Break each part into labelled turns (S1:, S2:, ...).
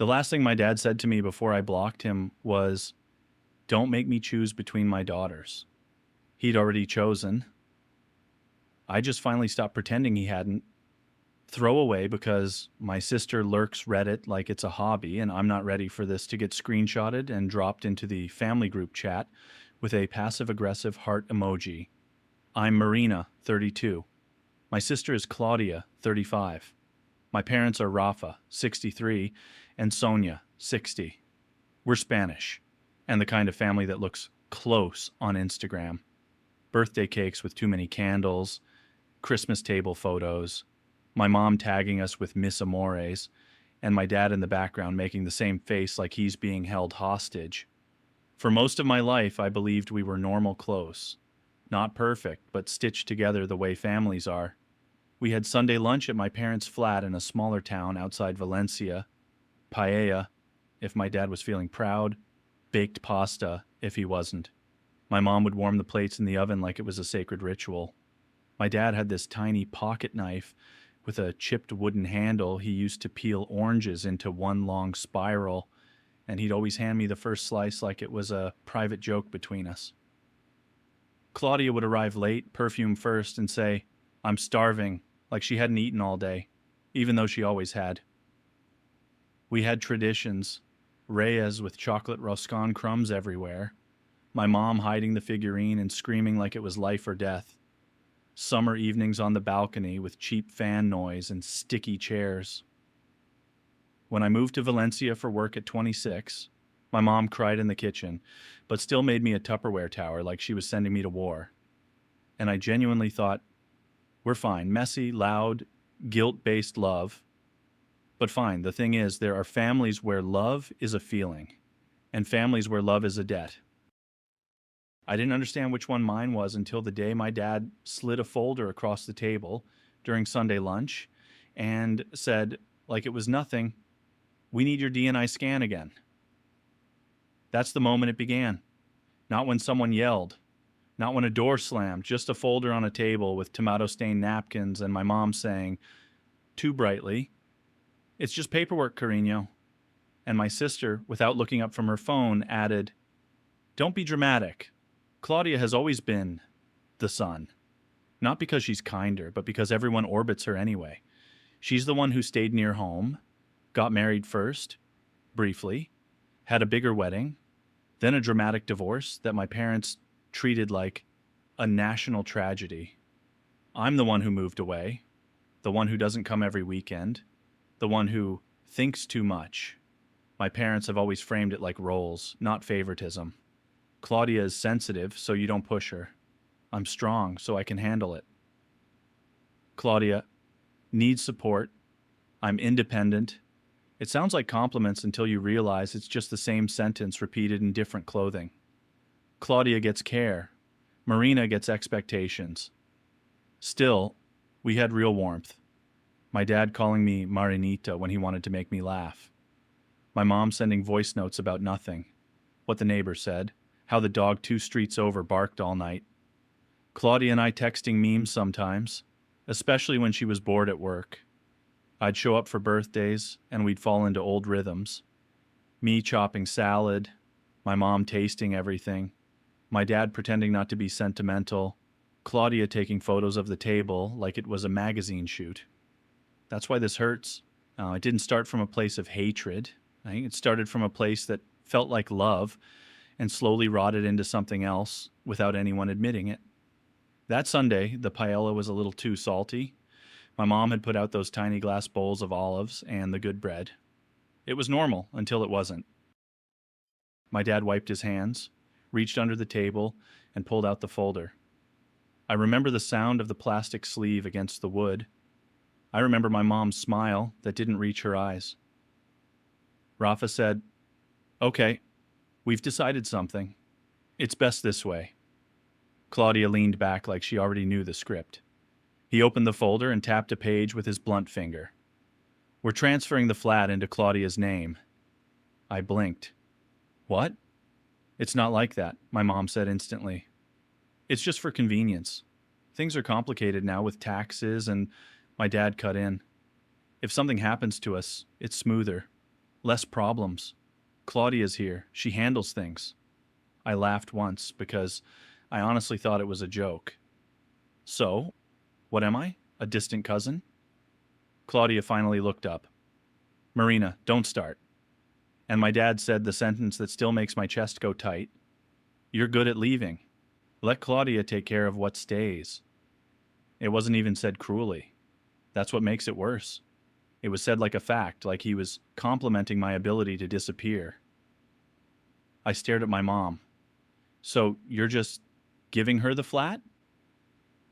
S1: The last thing my dad said to me before I blocked him was, "Don't make me choose between my daughters." He'd already chosen. I just finally stopped pretending he hadn't. Throwaway because my sister lurks Reddit like it's a hobby, and I'm not ready for this to get screenshotted and dropped into the family group chat with a passive aggressive heart emoji. I'm Marina, 32. My sister is Claudia, 35. My parents are Rafa, 63, and Sonia, 60. We're Spanish, and the kind of family that looks close on Instagram. Birthday cakes with too many candles, Christmas table photos, my mom tagging us with Miss Amores, and my dad in the background making the same face like he's being held hostage. For most of my life, I believed we were normal close. Not perfect, but stitched together the way families are. We had Sunday lunch at my parents' flat in a smaller town outside Valencia, paella if my dad was feeling proud, baked pasta if he wasn't. My mom would warm the plates in the oven like it was a sacred ritual. My dad had this tiny pocket knife with a chipped wooden handle he used to peel oranges into one long spiral, and he'd always hand me the first slice like it was a private joke between us. Claudia would arrive late, perfume first, and say, "I'm starving," like she hadn't eaten all day, even though she always had. We had traditions, Reyes with chocolate roscon crumbs everywhere, my mom hiding the figurine and screaming like it was life or death, summer evenings on the balcony with cheap fan noise and sticky chairs. When I moved to Valencia for work at 26, my mom cried in the kitchen, but still made me a Tupperware tower like she was sending me to war. And I genuinely thought, we're fine, messy, loud, guilt-based love. But fine, the thing is, there are families where love is a feeling, and families where love is a debt. I didn't understand which one mine was until the day my dad slid a folder across the table during Sunday lunch and said, like it was nothing, "We need your DNI scan again." That's the moment it began. Not when someone yelled, not when a door slammed, just a folder on a table with tomato-stained napkins and my mom saying, too brightly, "It's just paperwork, Carino." And my sister, without looking up from her phone, added, "Don't be dramatic. Claudia has always been the sun. Not because she's kinder, but because everyone orbits her anyway. She's the one who stayed near home, got married first, briefly, had a bigger wedding, then a dramatic divorce that my parents treated like a national tragedy. I'm the one who moved away, the one who doesn't come every weekend, the one who thinks too much. My parents have always framed it like roles, not favoritism. Claudia is sensitive, so you don't push her. I'm strong, so I can handle it. Claudia needs support. I'm independent. It sounds like compliments until you realize it's just the same sentence repeated in different clothing. Claudia gets care. Marina gets expectations. Still, we had real warmth. My dad calling me Marinita when he wanted to make me laugh. My mom sending voice notes about nothing. What the neighbor said. How the dog 2 streets over barked all night. Claudia and I texting memes sometimes, especially when she was bored at work. I'd show up for birthdays, and we'd fall into old rhythms. Me chopping salad, my mom tasting everything, my dad pretending not to be sentimental, Claudia taking photos of the table like it was a magazine shoot. That's why this hurts. It didn't start from a place of hatred. I think it started from a place that felt like love and slowly rotted into something else without anyone admitting it. That Sunday, the paella was a little too salty. My mom had put out those tiny glass bowls of olives and the good bread. It was normal until it wasn't. My dad wiped his hands, reached under the table, and pulled out the folder. I remember the sound of the plastic sleeve against the wood. I remember my mom's smile that didn't reach her eyes. Rafa said, "Okay, we've decided something. It's best this way." Claudia leaned back like she already knew the script. He opened the folder and tapped a page with his blunt finger. "We're transferring the flat into Claudia's name." I blinked. "What?" "It's not like that," my mom said instantly. "It's just for convenience. Things are complicated now with taxes," and my dad cut in. "If something happens to us, it's smoother." Less problems. Claudia's here. She handles things. I laughed once because I honestly thought it was a joke. So, what am I? A distant cousin? Claudia finally looked up. Marina, don't start. And my dad said the sentence that still makes my chest go tight. You're good at leaving. Let Claudia take care of what stays. It wasn't even said cruelly. That's what makes it worse. It was said like a fact, like he was complimenting my ability to disappear. I stared at my mom. So, you're just giving her the flat?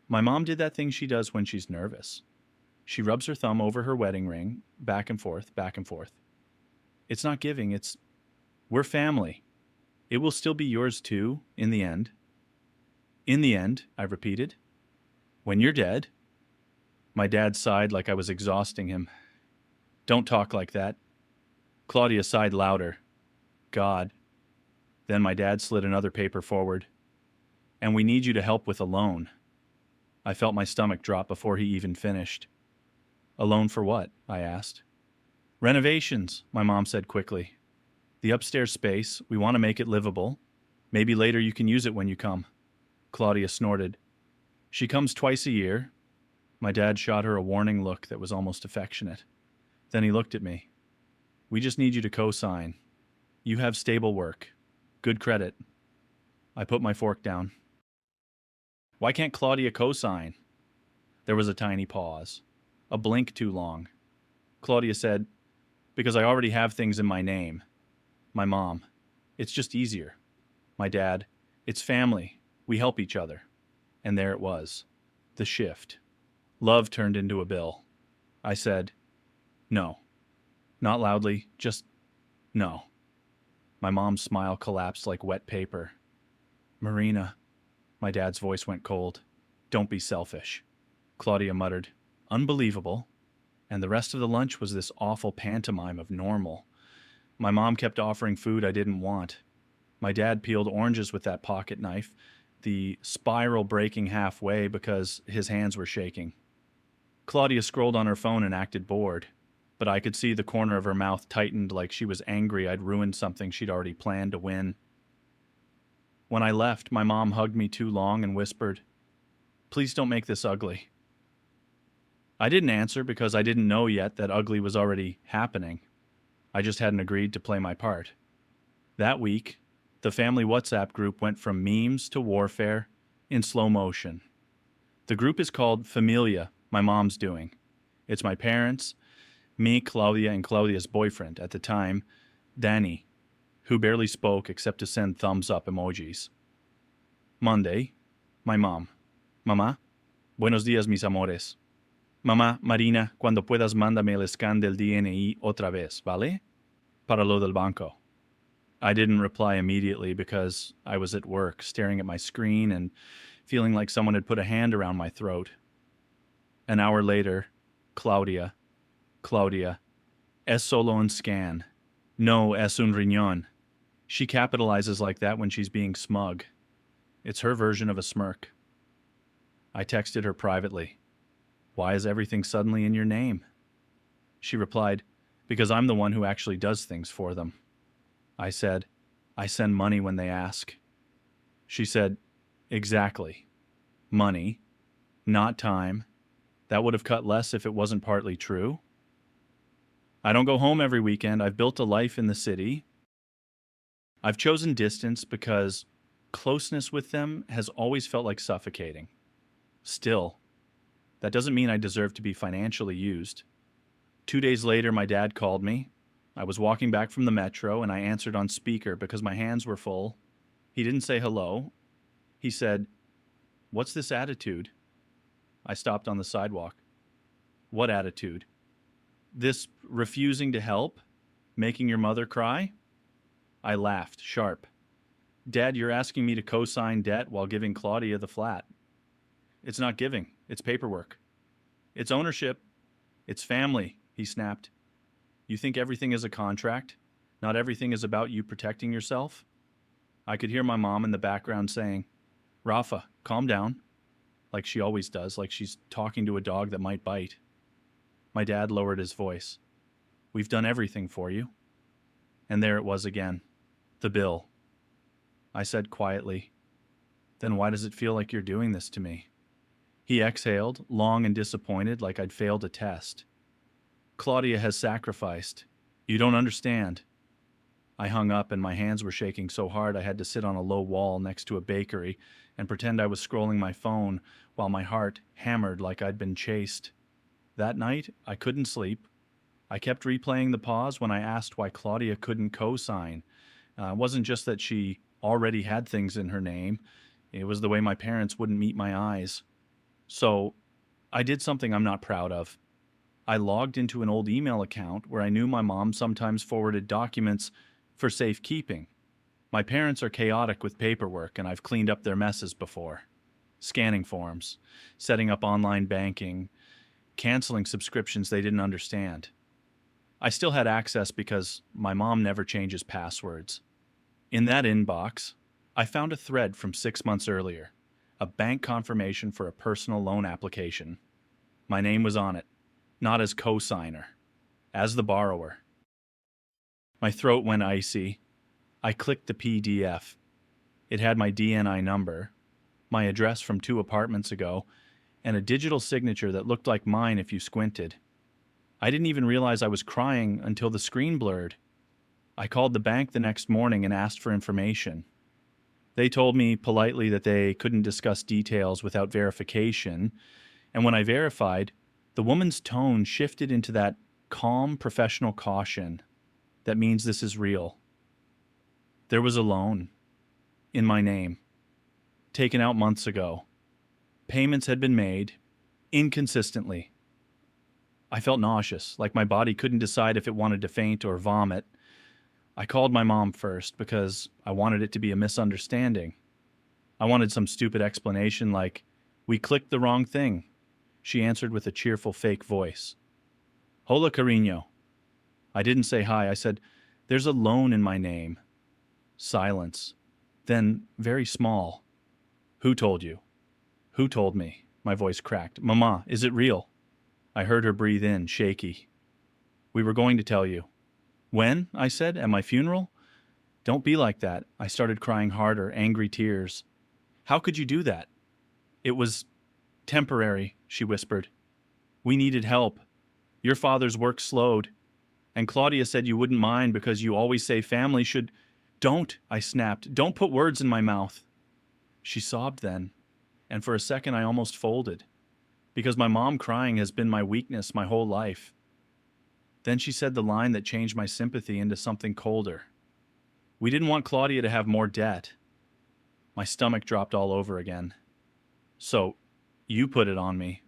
S1: My mom did that thing she does when she's nervous. She rubs her thumb over her wedding ring, back and forth, back and forth. It's not giving, we're family. It will still be yours too, in the end. In the end, I repeated. When you're dead. My dad sighed like I was exhausting him. Don't talk like that. Claudia sighed louder. God. Then my dad slid another paper forward. And we need you to help with a loan. I felt my stomach drop before he even finished. A loan for what? I asked. Renovations, my mom said quickly. The upstairs space, we want to make it livable. Maybe later you can use it when you come. Claudia snorted. She comes twice a year. My dad shot her a warning look that was almost affectionate. Then he looked at me. We just need you to co-sign. You have stable work. Good credit. I put my fork down. Why can't Claudia co-sign? There was a tiny pause. A blink too long. Claudia said, because I already have things in my name. My mom. It's just easier. My dad. It's family. We help each other. And there it was. The shift. Love turned into a bill. I said, no. Not loudly, just no. My mom's smile collapsed like wet paper. Marina. My dad's voice went cold. Don't be selfish. Claudia muttered, unbelievable. And the rest of the lunch was this awful pantomime of normal. My mom kept offering food I didn't want. My dad peeled oranges with that pocket knife, the spiral breaking halfway because his hands were shaking. Claudia scrolled on her phone and acted bored, but I could see the corner of her mouth tightened like she was angry I'd ruined something she'd already planned to win. When I left, my mom hugged me too long and whispered, please don't make this ugly. I didn't answer because I didn't know yet that ugly was already happening. I just hadn't agreed to play my part. That week, the family WhatsApp group went from memes to warfare in slow motion. The group is called Familia, my mom's doing. It's my parents, me, Claudia, and Claudia's boyfriend at the time, Danny, who barely spoke except to send thumbs up emojis. Monday, my mom. Mamá, buenos días mis amores. Mamá, Marina, cuando puedas mándame el scan del DNI otra vez, ¿vale? Para lo del banco. I didn't reply immediately because I was at work, staring at my screen and feeling like someone had put a hand around my throat. An hour later, Claudia, es solo un scan. No es un riñón. She capitalizes like that when she's being smug. It's her version of a smirk. I texted her privately. Why is everything suddenly in your name? She replied, because I'm the one who actually does things for them. I said, I send money when they ask. She said, exactly. Money, not time. That would have cut less if it wasn't partly true. I don't go home every weekend. I've built a life in the city. I've chosen distance because closeness with them has always felt like suffocating. Still, that doesn't mean I deserve to be financially used. 2 days later, my dad called me. I was walking back from the metro and I answered on speaker because my hands were full. He didn't say hello. He said, what's this attitude? I stopped on the sidewalk. What attitude? This refusing to help? Making your mother cry? I laughed, sharp. Dad, you're asking me to co-sign debt while giving Claudia the flat. It's not giving, it's paperwork. It's ownership. It's family, he snapped. You think everything is a contract? Not everything is about you protecting yourself? I could hear my mom in the background saying, Rafa, calm down. Like she always does, like she's talking to a dog that might bite. My dad lowered his voice. We've done everything for you. And there it was again. The bill. I said quietly, "Then why does it feel like you're doing this to me?" He exhaled, long and disappointed, like I'd failed a test. "Claudia has sacrificed. You don't understand." I hung up and my hands were shaking so hard I had to sit on a low wall next to a bakery and pretend I was scrolling my phone while my heart hammered like I'd been chased. That night, I couldn't sleep. I kept replaying the pause when I asked why Claudia couldn't co-sign. It wasn't just that she already had things in her name. It was the way my parents wouldn't meet my eyes. So I did something I'm not proud of. I logged into an old email account where I knew my mom sometimes forwarded documents for safekeeping. My parents are chaotic with paperwork, and I've cleaned up their messes before. Scanning forms, setting up online banking, canceling subscriptions they didn't understand. I still had access because my mom never changes passwords. In that inbox, I found a thread from 6 months earlier, a bank confirmation for a personal loan application. My name was on it, not as co-signer, as the borrower. My throat went icy. I clicked the PDF. It had my DNI number, my address from 2 apartments ago, and a digital signature that looked like mine if you squinted. I didn't even realize I was crying until the screen blurred. I called the bank the next morning and asked for information. They told me politely that they couldn't discuss details without verification, and when I verified, the woman's tone shifted into that calm, professional caution. That means this is real. There was a loan in my name, taken out months ago. Payments had been made, inconsistently. I felt nauseous, like my body couldn't decide if it wanted to faint or vomit. I called my mom first because I wanted it to be a misunderstanding. I wanted some stupid explanation like, "We clicked the wrong thing." She answered with a cheerful fake voice. "Hola, cariño." I didn't say hi. I said, "There's a loan in my name." Silence. Then, very small. "Who told you?" "Who told me?" My voice cracked. "Mama, is it real?" I heard her breathe in, shaky. "We were going to tell you." "When?" I said. "At my funeral?" "Don't be like that." I started crying harder, angry tears. "How could you do that?" "It was temporary," she whispered. "We needed help. Your father's work slowed. And Claudia said you wouldn't mind because you always say family should—" "Don't," I snapped. "Don't put words in my mouth." She sobbed then, and for a second I almost folded, because my mom crying has been my weakness my whole life. Then she said the line that changed my sympathy into something colder. "We didn't want Claudia to have more debt." My stomach dropped all over again. "So, you put it on me."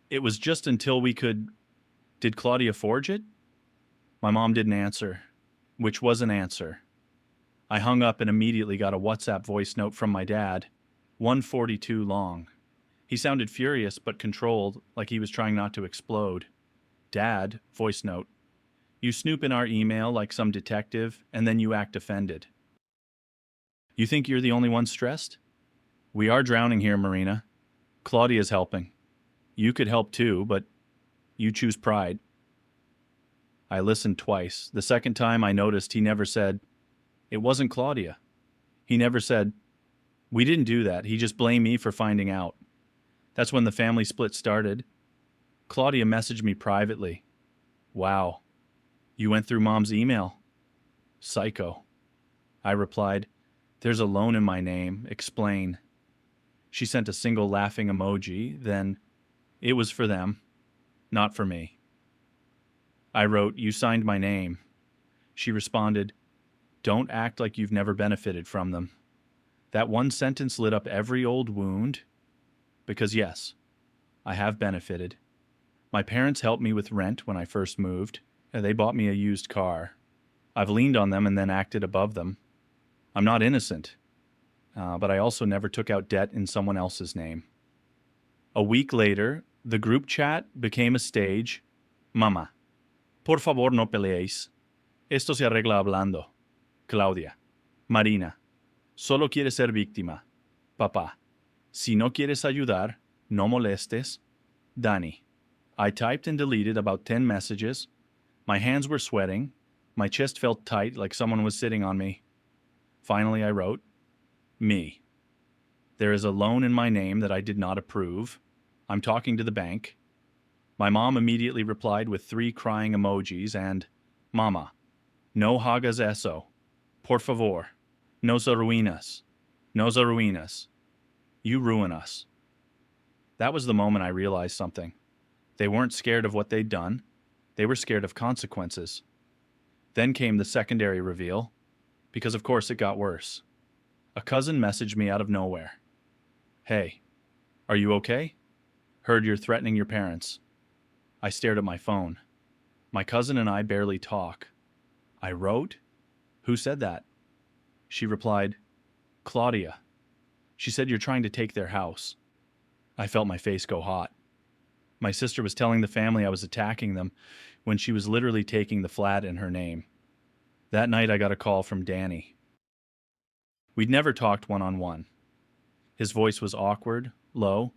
S1: "It was just until we could—" "Did Claudia forge it?" My mom didn't answer, which was an answer. I hung up and immediately got a WhatsApp voice note from my dad, 142 long. He sounded furious but controlled, like he was trying not to explode. "Dad," voice note, "you snoop in our email like some detective, and then you act offended. You think you're the only one stressed? We are drowning here, Marina. Claudia's helping. You could help too, but you choose pride." I listened twice. The second time I noticed he never said, "It wasn't Claudia." He never said, "We didn't do that. He just blamed me for finding out." That's when the family split started. Claudia messaged me privately. "Wow, you went through Mom's email." "Psycho." I replied, "There's a loan in my name. Explain." She sent a single laughing emoji, then, "It was for them, not for me." I wrote, "You signed my name." She responded, "Don't act like you've never benefited from them." That one sentence lit up every old wound, because yes, I have benefited. My parents helped me with rent when I first moved, and they bought me a used car. I've leaned on them and then acted above them. I'm not innocent, but I also never took out debt in someone else's name. A week later, the group chat became a stage. "Mamá, por favor no peleéis. Esto se arregla hablando. Claudia. Marina. Solo quiere ser víctima. Papá. Si no quieres ayudar, no molestes. Dani." I typed and deleted about 10 messages. My hands were sweating. My chest felt tight, like someone was sitting on me. Finally, I wrote, me. There is a loan in my name that I did not approve. I'm talking to the bank. My mom immediately replied with 3 crying emojis and, Mama, no hagas eso. Por favor. Nos arruinas. Nos arruinas. You ruin us. That was the moment I realized something. They weren't scared of what they'd done. They were scared of consequences. Then came the secondary reveal, because of course it got worse. A cousin messaged me out of nowhere. Hey, are you okay? Heard you're threatening your parents. I stared at my phone. My cousin and I barely talk. I wrote? Who said that? She replied, Claudia. She said you're trying to take their house. I felt my face go hot. My sister was telling the family I was attacking them when she was literally taking the flat in her name. That night I got a call from Danny. We'd never talked one-on-one. His voice was awkward, low.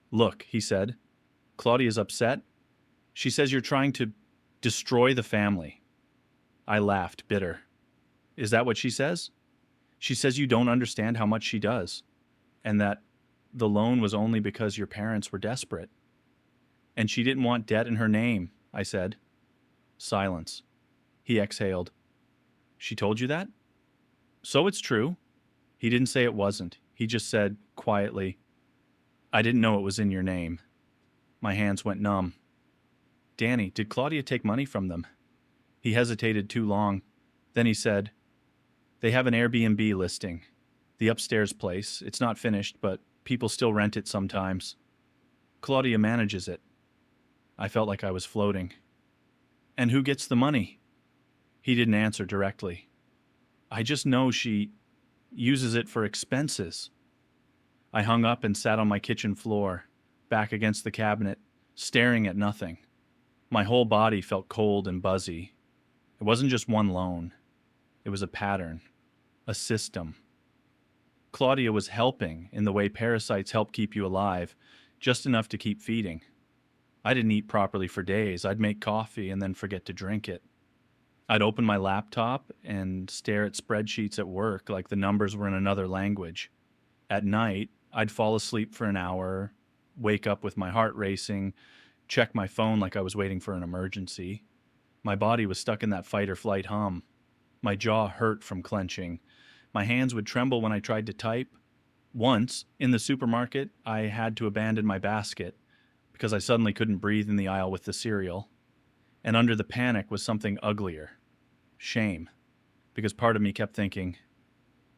S1: Look, he said, Claudia's upset. She says you're trying to destroy the family. I laughed, bitter. Is that what she says? She says you don't understand how much she does, and that the loan was only because your parents were desperate. And she didn't want debt in her name, I said. Silence. He exhaled. She told you that? So it's true. He didn't say it wasn't. He just said, quietly, I didn't know it was in your name. My hands went numb. Danny, did Claudia take money from them? He hesitated too long. Then he said, they have an Airbnb listing. The upstairs place. It's not finished, but people still rent it sometimes. Claudia manages it. I felt like I was floating. And who gets the money? He didn't answer directly. I just know she uses it for expenses. I hung up and sat on my kitchen floor, back against the cabinet, staring at nothing. My whole body felt cold and buzzy. It wasn't just one loan. It was a pattern, a system. Claudia was helping in the way parasites help keep you alive, just enough to keep feeding. I didn't eat properly for days. I'd make coffee and then forget to drink it. I'd open my laptop and stare at spreadsheets at work like the numbers were in another language. At night, I'd fall asleep for an hour, wake up with my heart racing, check my phone like I was waiting for an emergency. My body was stuck in that fight or flight hum. My jaw hurt from clenching. My hands would tremble when I tried to type. Once, in the supermarket, I had to abandon my basket because I suddenly couldn't breathe in the aisle with the cereal. And under the panic was something uglier. Shame. Because part of me kept thinking,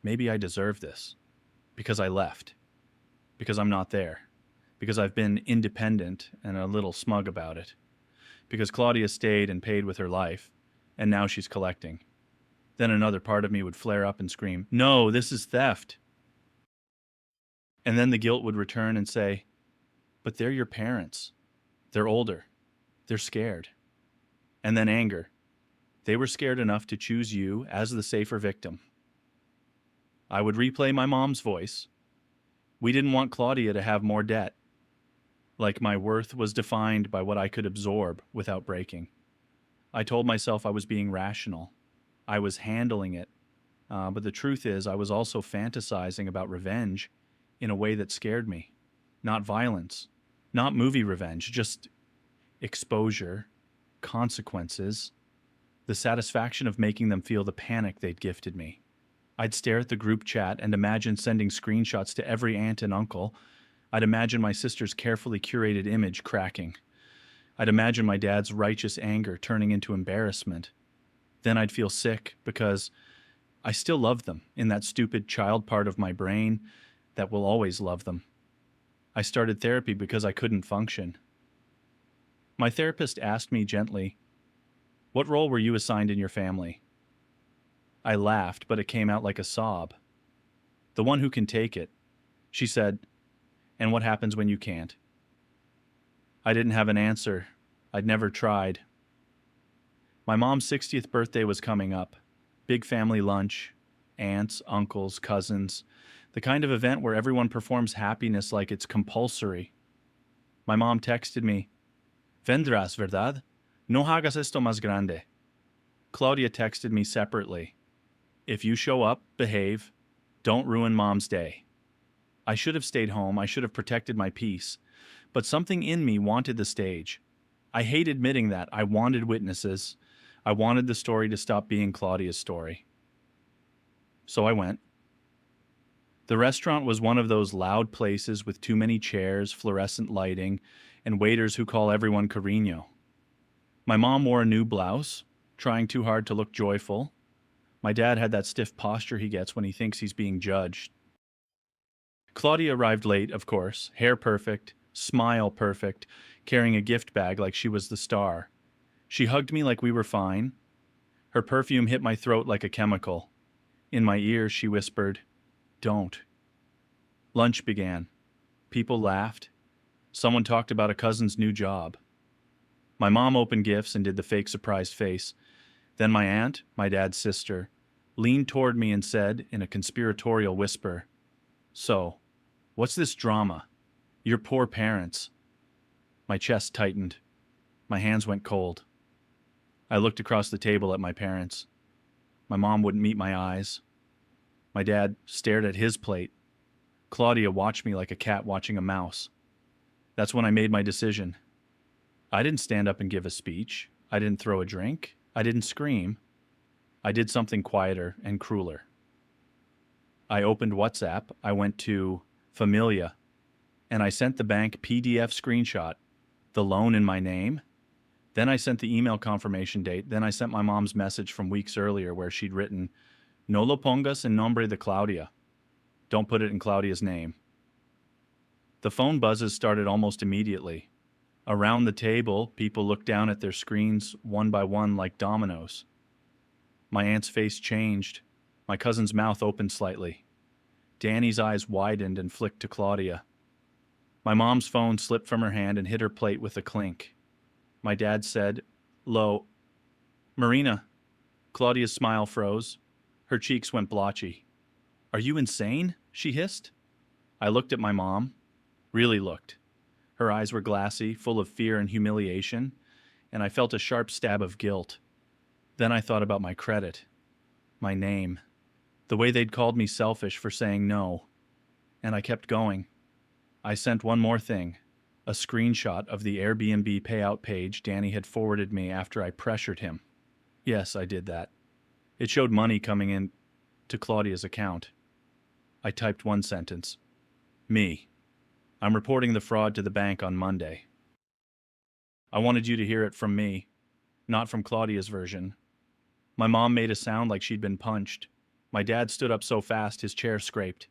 S1: maybe I deserve this. Because I left. Because I'm not there. Because I've been independent and a little smug about it. Because Claudia stayed and paid with her life, and now she's collecting. Then another part of me would flare up and scream, no, this is theft. And then the guilt would return and say, but they're your parents. They're older. They're scared. And then anger. They were scared enough to choose you as the safer victim. I would replay my mom's voice. We didn't want Claudia to have more debt. Like my worth was defined by what I could absorb without breaking. I told myself I was being rational. I was handling it. But the truth is, I was also fantasizing about revenge in a way that scared me. Not violence. Not movie revenge. Just exposure. Consequences. The satisfaction of making them feel the panic they'd gifted me. I'd stare at the group chat and imagine sending screenshots to every aunt and uncle. I'd imagine my sister's carefully curated image cracking. I'd imagine my dad's righteous anger turning into embarrassment. Then I'd feel sick because I still love them in that stupid child part of my brain that will always love them. I started therapy because I couldn't function. My therapist asked me gently, what role were you assigned in your family? I laughed, but it came out like a sob. The one who can take it. She said, and what happens when you can't? I didn't have an answer. I'd never tried. My mom's 60th birthday was coming up. Big family lunch. Aunts, uncles, cousins. The kind of event where everyone performs happiness like it's compulsory. My mom texted me, Vendrás, ¿verdad? No hagas esto más grande. Claudia texted me separately. If you show up, behave. Don't ruin Mom's day. I should have stayed home. I should have protected my peace. But something in me wanted the stage. I hate admitting that. I wanted witnesses. I wanted the story to stop being Claudia's story. So I went. The restaurant was one of those loud places with too many chairs, fluorescent lighting, and waiters who call everyone Carino. My mom wore a new blouse, trying too hard to look joyful. My dad had that stiff posture he gets when he thinks he's being judged. Claudia arrived late, of course, hair perfect, smile perfect, carrying a gift bag like she was the star. She hugged me like we were fine. Her perfume hit my throat like a chemical. In my ear, she whispered, "Don't." Lunch began. People laughed. Someone talked about a cousin's new job. My mom opened gifts and did the fake surprised face. Then my aunt, my dad's sister, leaned toward me and said, in a conspiratorial whisper, "So, what's this drama? Your poor parents." My chest tightened. My hands went cold. I looked across the table at my parents. My mom wouldn't meet my eyes. My dad stared at his plate. Claudia watched me like a cat watching a mouse. That's when I made my decision. I didn't stand up and give a speech. I didn't throw a drink. I didn't scream. I did something quieter and crueler. I opened WhatsApp. I went to Familia, and I sent the bank PDF screenshot, the loan in my name. Then I sent the email confirmation date. Then I sent my mom's message from weeks earlier where she'd written, "No lo pongas en nombre de Claudia." Don't put it in Claudia's name. The phone buzzes started almost immediately. Around the table, people looked down at their screens one by one like dominoes. My aunt's face changed. My cousin's mouth opened slightly. Danny's eyes widened and flicked to Claudia. My mom's phone slipped from her hand and hit her plate with a clink. My dad said, "Lo, Marina." Claudia's smile froze. Her cheeks went blotchy. "Are you insane?" she hissed. I looked at my mom. Really looked. Her eyes were glassy, full of fear and humiliation, and I felt a sharp stab of guilt. Then I thought about my credit, my name, the way they'd called me selfish for saying no. And I kept going. I sent one more thing, a screenshot of the Airbnb payout page Danny had forwarded me after I pressured him. Yes, I did that. It showed money coming in to Claudia's account. I typed one sentence. Me. I'm reporting the fraud to the bank on Monday. I wanted you to hear it from me, not from Claudia's version. My mom made a sound like she'd been punched. My dad stood up so fast his chair scraped.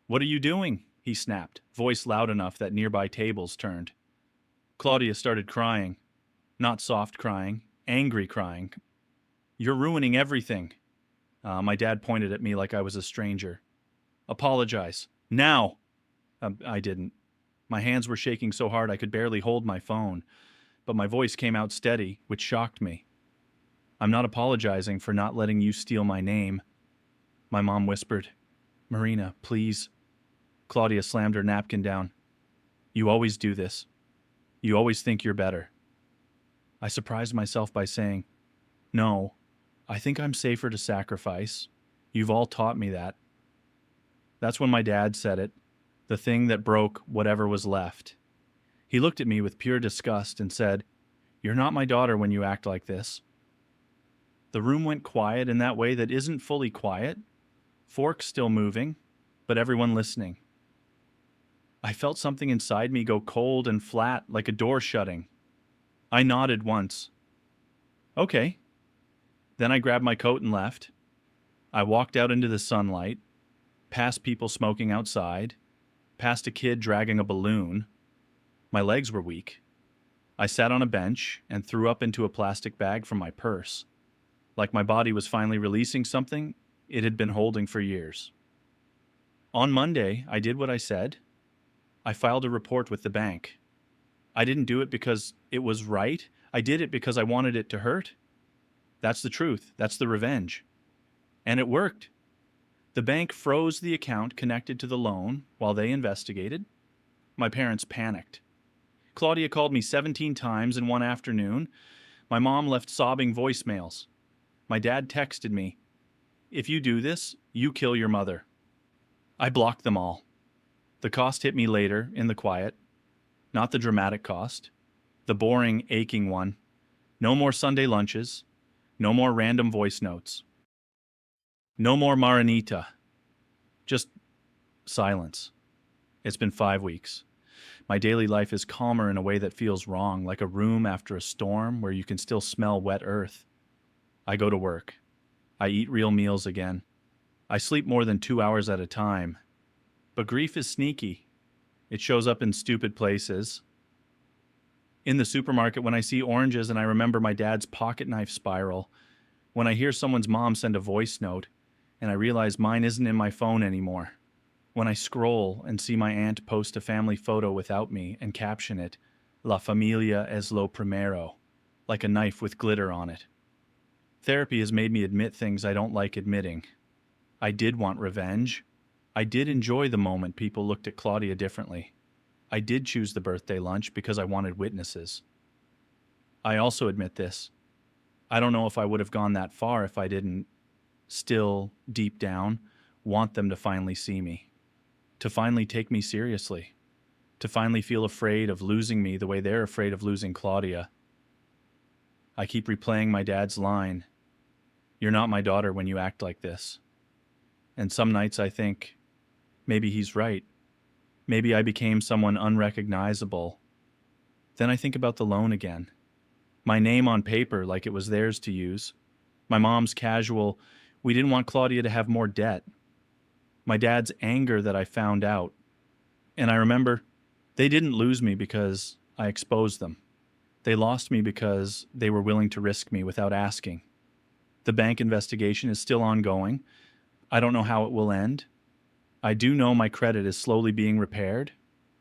S1: "What are you doing?" he snapped, voice loud enough that nearby tables turned. Claudia started crying. Not soft crying, angry crying. "You're ruining everything." My dad pointed at me like I was a stranger. "Apologize. Now!" I didn't. My hands were shaking so hard I could barely hold my phone, but my voice came out steady, which shocked me. "I'm not apologizing for not letting you steal my name." My mom whispered, "Marina, please." Claudia slammed her napkin down. "You always do this. You always think you're better." I surprised myself by saying, "No, I think I'm safer to sacrifice. You've all taught me that." That's when my dad said it, the thing that broke whatever was left. He looked at me with pure disgust and said, "You're not my daughter when you act like this." The room went quiet in that way that isn't fully quiet. Forks still moving, but everyone listening. I felt something inside me go cold and flat like a door shutting. I nodded once. "Okay." Then I grabbed my coat and left. I walked out into the sunlight, past people smoking outside, past a kid dragging a balloon. My legs were weak. I sat on a bench and threw up into a plastic bag from my purse. Like my body was finally releasing something it had been holding for years. On Monday, I did what I said. I filed a report with the bank. I didn't do it because it was right. I did it because I wanted it to hurt. That's the truth. That's the revenge. And it worked. The bank froze the account connected to the loan while they investigated. My parents panicked. Claudia called me 17 times in one afternoon. My mom left sobbing voicemails. My dad texted me, "If you do this, you kill your mother." I blocked them all. The cost hit me later, in the quiet. Not the dramatic cost. The boring, aching one. No more Sunday lunches. No more random voice notes. No more Maranita. Just silence. It's been 5 weeks. My daily life is calmer in a way that feels wrong, like a room after a storm where you can still smell wet earth. I go to work. I eat real meals again. I sleep more than 2 hours at a time. But grief is sneaky. It shows up in stupid places. In the supermarket, when I see oranges and I remember my dad's pocket knife spiral. When I hear someone's mom send a voice note and I realize mine isn't in my phone anymore. When I scroll and see my aunt post a family photo without me and caption it, "La familia es lo primero," like a knife with glitter on it. Therapy has made me admit things I don't like admitting. I did want revenge. I did enjoy the moment people looked at Claudia differently. I did choose the birthday lunch because I wanted witnesses. I also admit this. I don't know if I would have gone that far if I didn't, still, deep down, want them to finally see me. To finally take me seriously. To finally feel afraid of losing me the way they're afraid of losing Claudia. I keep replaying my dad's line, "You're not my daughter when you act like this." And some nights I think, maybe he's right. Maybe I became someone unrecognizable. Then I think about the loan again. My name on paper like it was theirs to use. My mom's casual, "We didn't want Claudia to have more debt." My dad's anger that I found out. And I remember, they didn't lose me because I exposed them. They lost me because they were willing to risk me without asking. The bank investigation is still ongoing. I don't know how it will end. I do know my credit is slowly being repaired,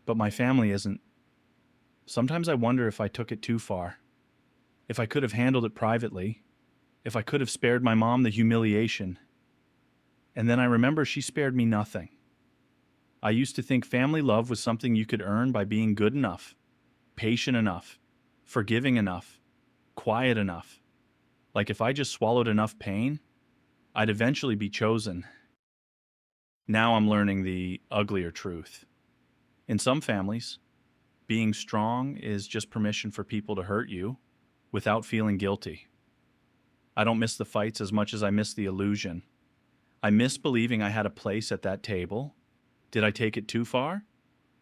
S1: but my family isn't. Sometimes I wonder if I took it too far. If I could have handled it privately. If I could have spared my mom the humiliation. And then I remember she spared me nothing. I used to think family love was something you could earn by being good enough, patient enough, forgiving enough, quiet enough. Like if I just swallowed enough pain, I'd eventually be chosen. Now I'm learning the uglier truth. In some families, being strong is just permission for people to hurt you without feeling guilty. I don't miss the fights as much as I miss the illusion. I miss believing I had a place at that table. Did I take it too far?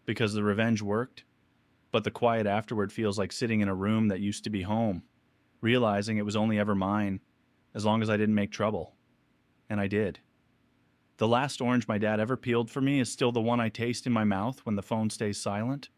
S1: Because the revenge worked, but the quiet afterward feels like sitting in a room that used to be home, realizing it was only ever mine, as long as I didn't make trouble. And I did. The last orange my dad ever peeled for me is still the one I taste in my mouth when the phone stays silent.